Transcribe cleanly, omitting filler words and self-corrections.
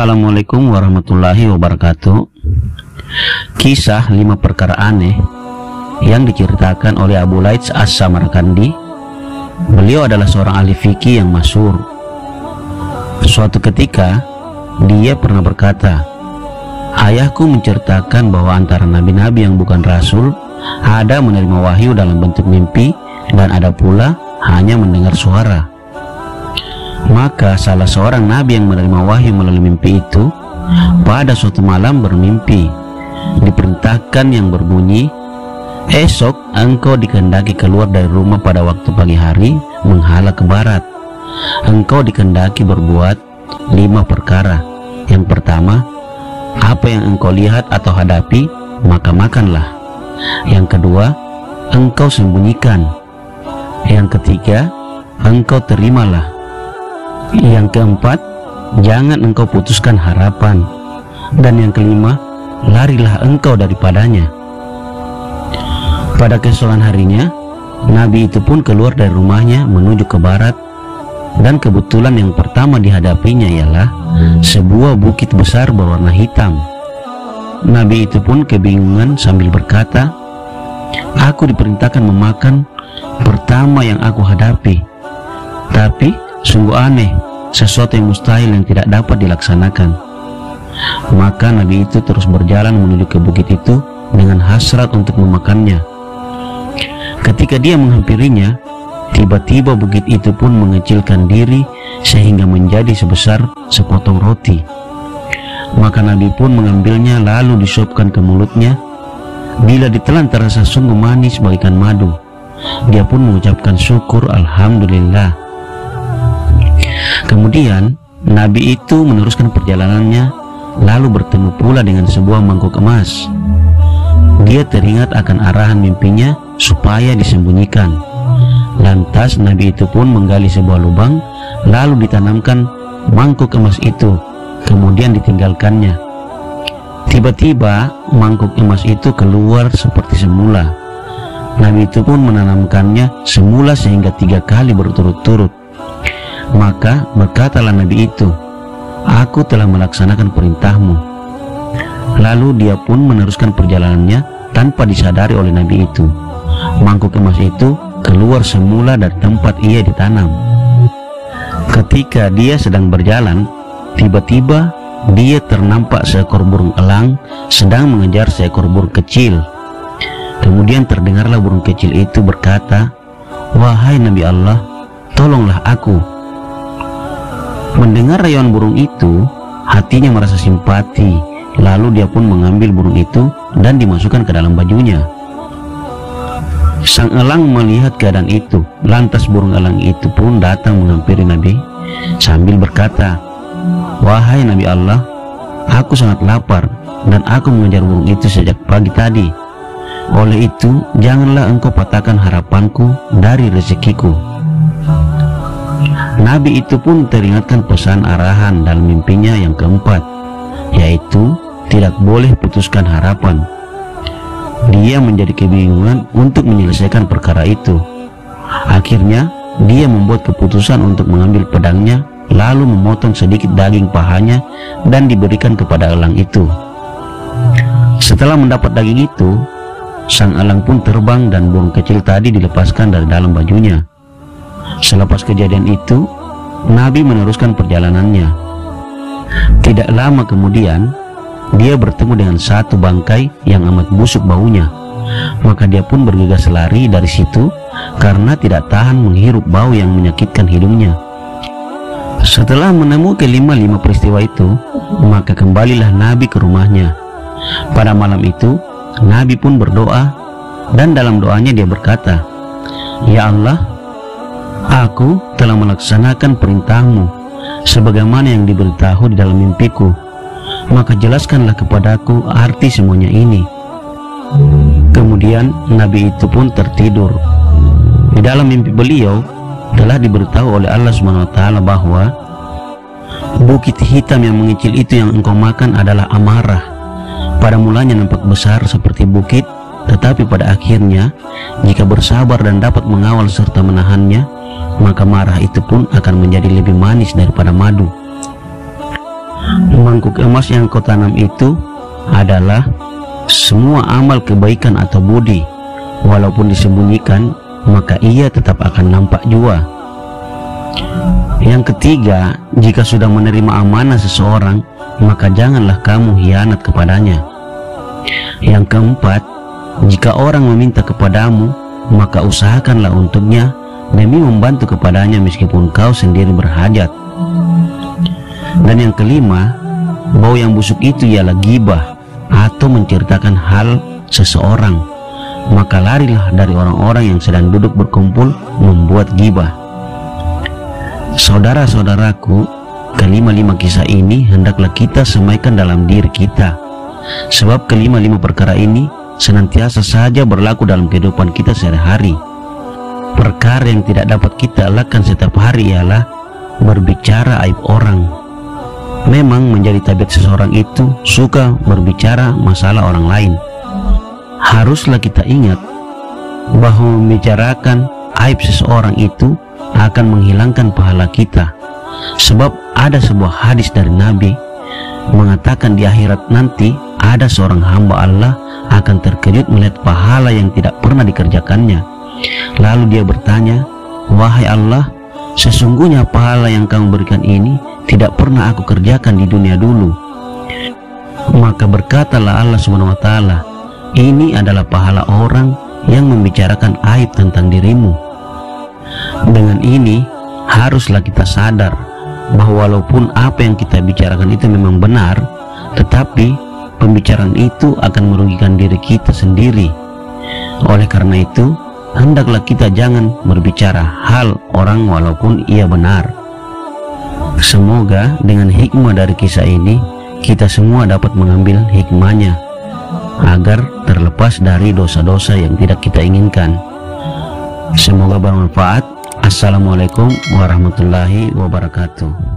Assalamualaikum warahmatullahi wabarakatuh. Kisah 5 perkara aneh yang diceritakan oleh Abu Laits As-Samarkandi. Beliau adalah seorang ahli fikih yang masyhur. Suatu ketika dia pernah berkata, "Ayahku menceritakan bahwa antara nabi-nabi yang bukan rasul ada menerima wahyu dalam bentuk mimpi dan ada pula hanya mendengar suara. Maka salah seorang nabi yang menerima wahyu melalui mimpi itu pada suatu malam bermimpi, diperintahkan yang berbunyi, 'Esok engkau dikehendaki keluar dari rumah pada waktu pagi hari menghadap ke barat. Engkau dikehendaki berbuat 5 perkara. Yang pertama, apa yang engkau lihat atau hadapi, maka makanlah. Yang kedua, engkau sembunyikan. Yang ketiga, engkau terimalah. Yang keempat, jangan engkau putuskan harapan. Dan yang kelima, larilah engkau daripadanya.' Pada keesokan harinya, nabi itu pun keluar dari rumahnya menuju ke barat, dan kebetulan yang pertama dihadapinya ialah sebuah bukit besar berwarna hitam. Nabi itu pun kebingungan sambil berkata, 'Aku diperintahkan memakan pertama yang aku hadapi, tapi sungguh aneh, sesuatu yang mustahil yang tidak dapat dilaksanakan.' Maka nabi itu terus berjalan menuju ke bukit itu dengan hasrat untuk memakannya. Ketika dia menghampirinya, tiba-tiba bukit itu pun mengecilkan diri sehingga menjadi sebesar sepotong roti. Maka nabi pun mengambilnya lalu disuapkan ke mulutnya. Bila ditelan terasa sungguh manis bagaikan madu. Dia pun mengucapkan syukur alhamdulillah. Kemudian nabi itu meneruskan perjalanannya, lalu bertemu pula dengan sebuah mangkuk emas. Dia teringat akan arahan mimpinya supaya disembunyikan. Lantas nabi itu pun menggali sebuah lubang, lalu ditanamkan mangkuk emas itu, kemudian ditinggalkannya. Tiba-tiba mangkuk emas itu keluar seperti semula. Nabi itu pun menanamkannya semula sehingga 3 kali berturut-turut. Maka berkatalah nabi itu, 'Aku telah melaksanakan perintahmu.' Lalu dia pun meneruskan perjalanannya tanpa disadari oleh nabi itu. Mangkuk emas itu keluar semula dari tempat ia ditanam. Ketika dia sedang berjalan, tiba-tiba dia ternampak seekor burung elang sedang mengejar seekor burung kecil. Kemudian terdengarlah burung kecil itu berkata, 'Wahai Nabi Allah, tolonglah aku.' Mendengar rayuan burung itu, hatinya merasa simpati. Lalu dia pun mengambil burung itu dan dimasukkan ke dalam bajunya. Sang elang melihat keadaan itu, lantas burung elang itu pun datang menghampiri Nabi sambil berkata, 'Wahai Nabi Allah, aku sangat lapar dan aku mengejar burung itu sejak pagi tadi. Oleh itu, janganlah engkau patahkan harapanku dari rezekiku.' Nabi itu pun teringatkan pesan arahan dalam mimpinya yang keempat, yaitu tidak boleh putuskan harapan. Dia menjadi kebingungan untuk menyelesaikan perkara itu. Akhirnya dia membuat keputusan untuk mengambil pedangnya, lalu memotong sedikit daging pahanya dan diberikan kepada elang itu. Setelah mendapat daging itu, sang elang pun terbang dan burung kecil tadi dilepaskan dari dalam bajunya. Selepas kejadian itu, Nabi meneruskan perjalanannya. Tidak lama kemudian, dia bertemu dengan satu bangkai yang amat busuk baunya. Maka dia pun bergegas lari dari situ karena tidak tahan menghirup bau yang menyakitkan hidungnya. Setelah menemukan lima peristiwa itu, maka kembalilah Nabi ke rumahnya. Pada malam itu, Nabi pun berdoa, dan dalam doanya dia berkata, 'Ya Allah, aku telah melaksanakan perintahmu sebagaimana yang diberitahu di dalam mimpiku. Maka jelaskanlah kepadaku arti semuanya ini.' Kemudian Nabi itu pun tertidur. Di dalam mimpi beliau telah diberitahu oleh Allah SWT bahwa bukit hitam yang mengecil itu yang engkau makan adalah amarah. Pada mulanya nampak besar seperti bukit, tetapi pada akhirnya jika bersabar dan dapat mengawal serta menahannya, maka marah itu pun akan menjadi lebih manis daripada madu. Mangkuk emas yang kau tanam itu adalah semua amal kebaikan atau budi. Walaupun disembunyikan, maka ia tetap akan nampak jua. Yang ketiga, jika sudah menerima amanah seseorang, maka janganlah kamu hianat kepadanya. Yang keempat, jika orang meminta kepadamu, maka usahakanlah untuknya demi membantu kepadanya meskipun kau sendiri berhajat. Dan yang kelima, bau yang busuk itu ialah ghibah atau menceritakan hal seseorang. Maka larilah dari orang-orang yang sedang duduk berkumpul membuat ghibah. Saudara-saudaraku, kelima-lima kisah ini hendaklah kita semaikan dalam diri kita, sebab kelima-lima perkara ini senantiasa saja berlaku dalam kehidupan kita sehari-hari. Perkara yang tidak dapat kita lakukan setiap hari ialah berbicara aib orang. Memang menjadi tabiat seseorang itu suka berbicara masalah orang lain. Haruslah kita ingat bahwa membicarakan aib seseorang itu akan menghilangkan pahala kita. Sebab ada sebuah hadis dari Nabi mengatakan di akhirat nanti ada seorang hamba Allah akan terkejut melihat pahala yang tidak pernah dikerjakannya. Lalu dia bertanya, "Wahai Allah, sesungguhnya pahala yang kamu berikan ini tidak pernah aku kerjakan di dunia dulu." Maka berkatalah Allah Subhanahu wa Ta'ala, "Ini adalah pahala orang yang membicarakan aib tentang dirimu." Dengan ini haruslah kita sadar bahwa walaupun apa yang kita bicarakan itu memang benar, tetapi pembicaraan itu akan merugikan diri kita sendiri. Oleh karena itu, hendaklah kita jangan berbicara hal orang walaupun ia benar. Semoga dengan hikmah dari kisah ini kita semua dapat mengambil hikmahnya agar terlepas dari dosa-dosa yang tidak kita inginkan. Semoga bermanfaat. Assalamualaikum warahmatullahi wabarakatuh.